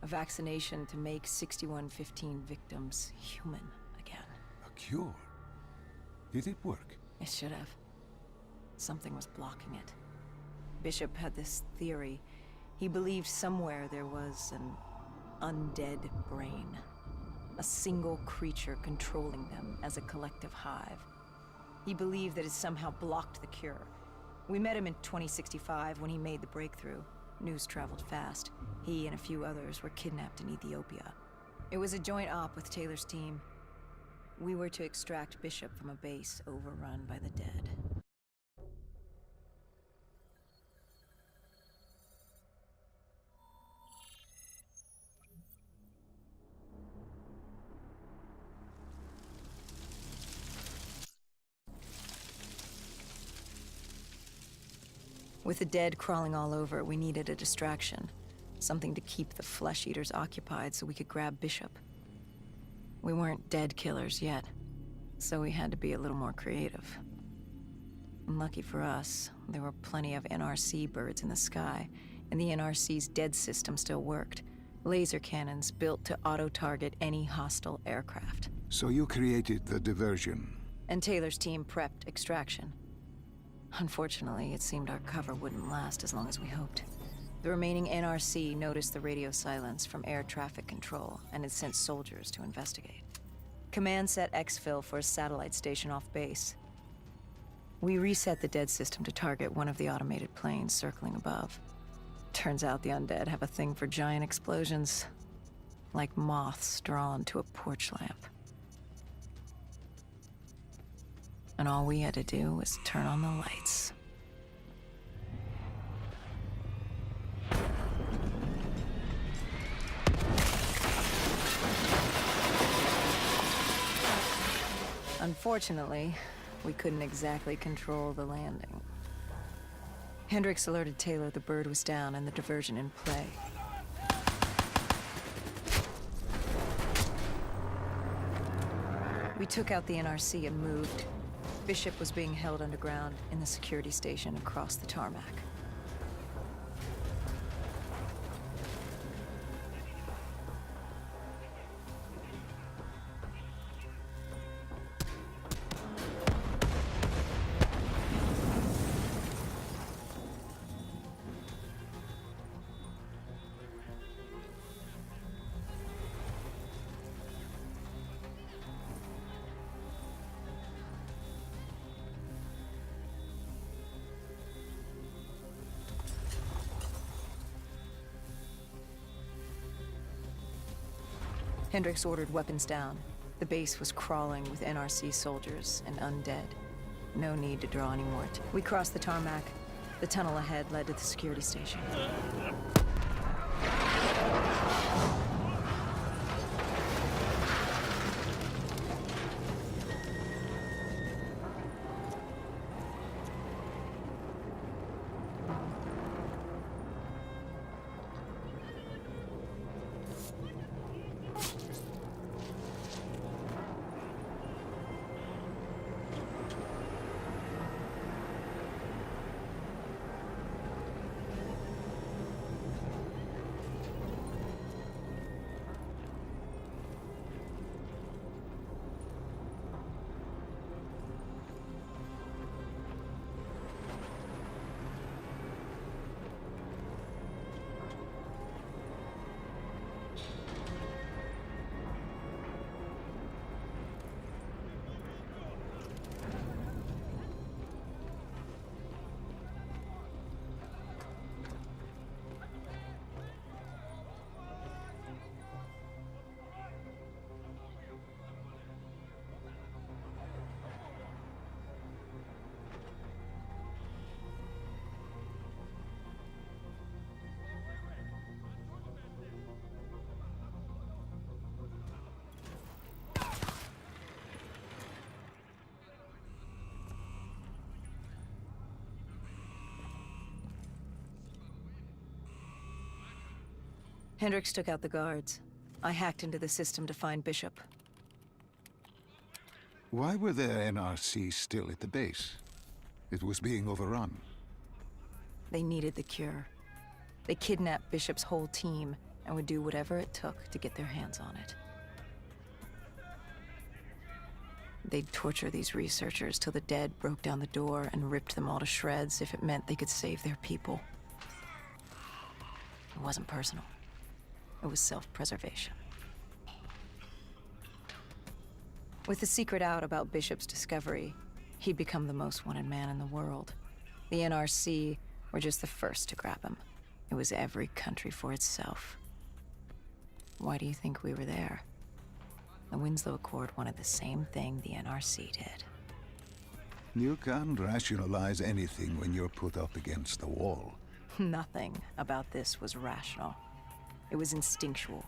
vaccination to make 6115 victims human again. A cure? Did it work? It should have. Something was blocking it. Bishop had this theory. He believed somewhere there was an undead brain. A single creature controlling them as a collective hive. He believed that it somehow blocked the cure. We met him in 2065 when he made the breakthrough. News traveled fast. He and a few others were kidnapped in Ethiopia. It was a joint op with Taylor's team. We were to extract Bishop from a base overrun by the dead. With the dead crawling all over, we needed a distraction. Something to keep the flesh-eaters occupied so we could grab Bishop. We weren't dead killers yet, so we had to be a little more creative. And lucky for us, there were plenty of NRC birds in the sky, and the NRC's dead system still worked. Laser cannons built to auto-target any hostile aircraft. So you created the diversion. And Taylor's team prepped extraction. Unfortunately, it seemed our cover wouldn't last as long as we hoped. The remaining NRC noticed the radio silence from air traffic control and had sent soldiers to investigate. Command set exfil for a satellite station off base. We reset the dead system to target one of the automated planes circling above. Turns out the undead have a thing for giant explosions, like moths drawn to a porch lamp. And all we had to do was turn on the lights. Unfortunately, we couldn't exactly control the landing. Hendricks alerted Taylor the bird was down and the diversion in play. We took out the NRC and moved. Bishop was being held underground in the security station across the tarmac. Hendricks ordered weapons down. The base was crawling with NRC soldiers and undead. No need to draw any more. We crossed the tarmac. The tunnel ahead led to the security station. Hendricks took out the guards. I hacked into the system to find Bishop. Why were there NRC still at the base? It was being overrun. They needed the cure. They kidnapped Bishop's whole team and would do whatever it took to get their hands on it. They'd torture these researchers till the dead broke down the door and ripped them all to shreds if it meant they could save their people. It wasn't personal. It was self-preservation. With the secret out about Bishop's discovery, he'd become the most wanted man in the world. The NRC were just the first to grab him. It was every country for itself. Why do you think we were there? The Winslow Accord wanted the same thing the NRC did. You can't rationalize anything when you're put up against the wall. Nothing about this was rational. It was instinctual,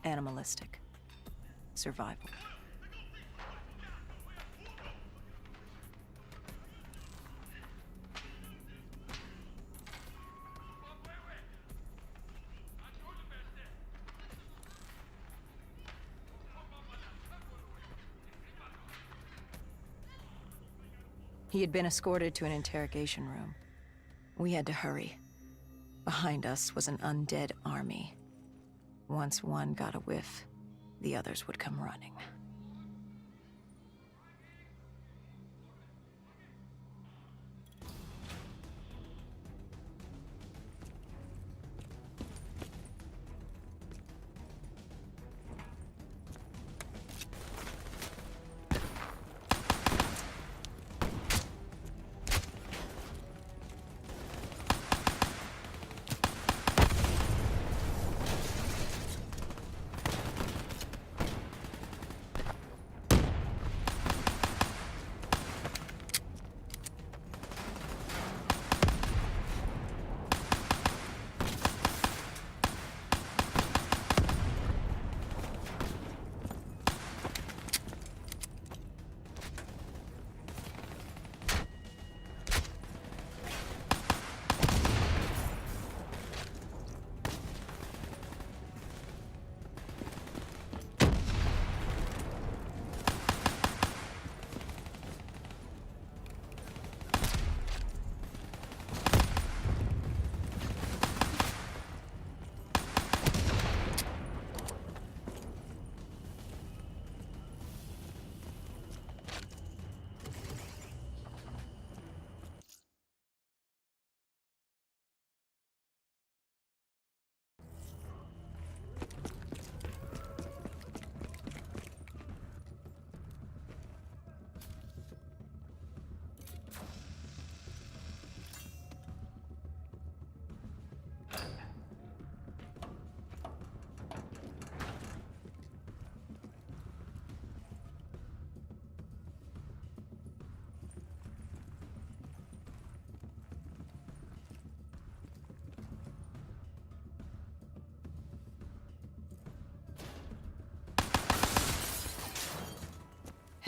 animalistic, survival. He had been escorted to an interrogation room. We had to hurry. Behind us was an undead army. Once one got a whiff, the others would come running.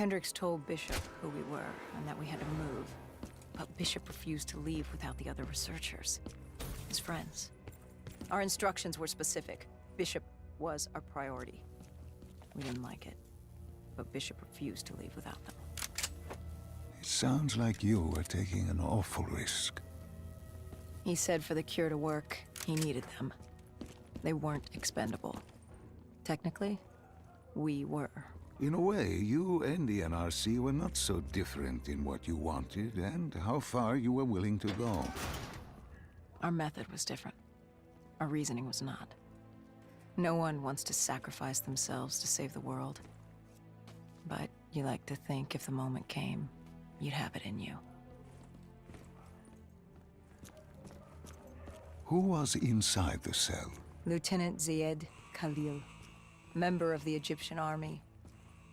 Hendricks told Bishop who we were and that we had to move. But Bishop refused to leave without the other researchers. His friends. Our instructions were specific. Bishop was our priority. We didn't like it, but Bishop refused to leave without them. It sounds like you were taking an awful risk. He said for the cure to work, he needed them. They weren't expendable. Technically, we were. In a way, you and the NRC were not so different in what you wanted and how far you were willing to go. Our method was different. Our reasoning was not. No one wants to sacrifice themselves to save the world. But you like to think if the moment came, you'd have it in you. Who was inside the cell? Lieutenant Ziyed Khalil, member of the Egyptian army.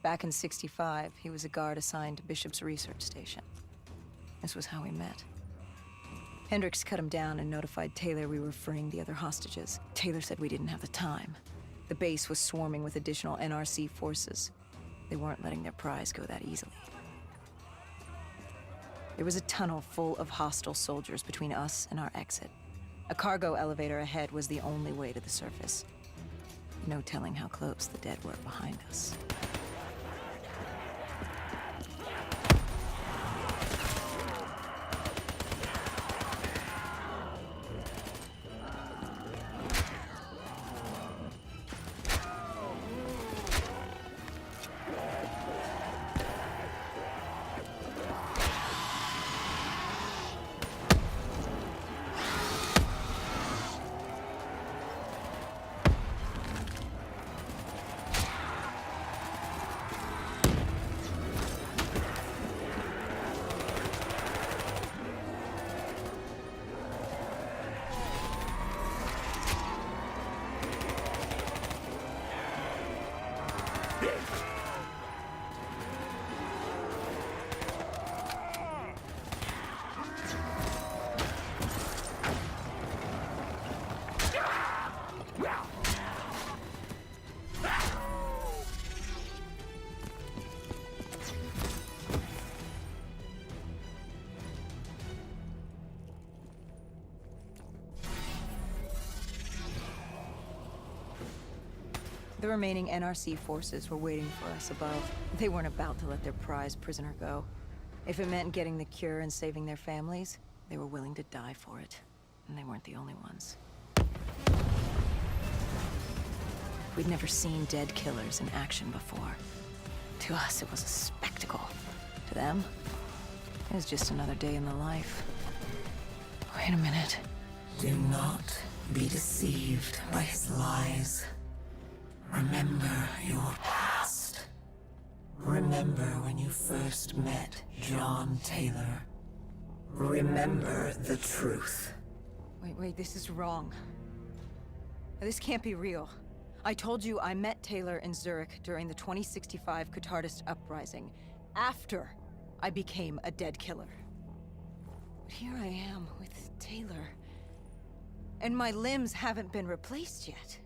Back in '65, he was a guard assigned to Bishop's research station. This was how we met. Hendricks cut him down and notified Taylor we were freeing the other hostages. Taylor said we didn't have the time. The base was swarming with additional NRC forces. They weren't letting their prize go that easily. There was a tunnel full of hostile soldiers between us and our exit. A cargo elevator ahead was the only way to the surface. No telling how close the dead were behind us. The remaining NRC forces were waiting for us above. They weren't about to let their prized prisoner go. If it meant getting the cure and saving their families, they were willing to die for it. And they weren't the only ones. We'd never seen dead killers in action before. To us, it was a spectacle. To them, it was just another day in the life. Wait a minute. Do not be deceived by his lies. Remember your past. Remember when you first met John Taylor. Remember the truth. Wait, this is wrong. This can't be real. I told you I met Taylor in Zurich during the 2065 Catardist Uprising, after I became a dead killer. But here I am with Taylor, and my limbs haven't been replaced yet.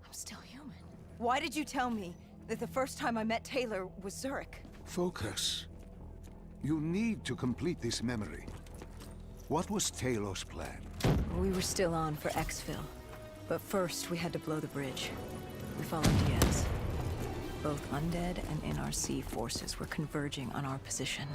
I'm still human. Why did you tell me that the first time I met Taylor was Zurich? Focus. You need to complete this memory. What was Taylor's plan? We were still on for Exfil, but first we had to blow the bridge. We followed Diaz. Both undead and NRC forces were converging on our position.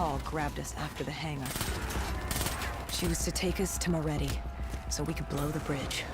Hall grabbed us after the hangar. She was to take us to Moretti, so we could blow the bridge.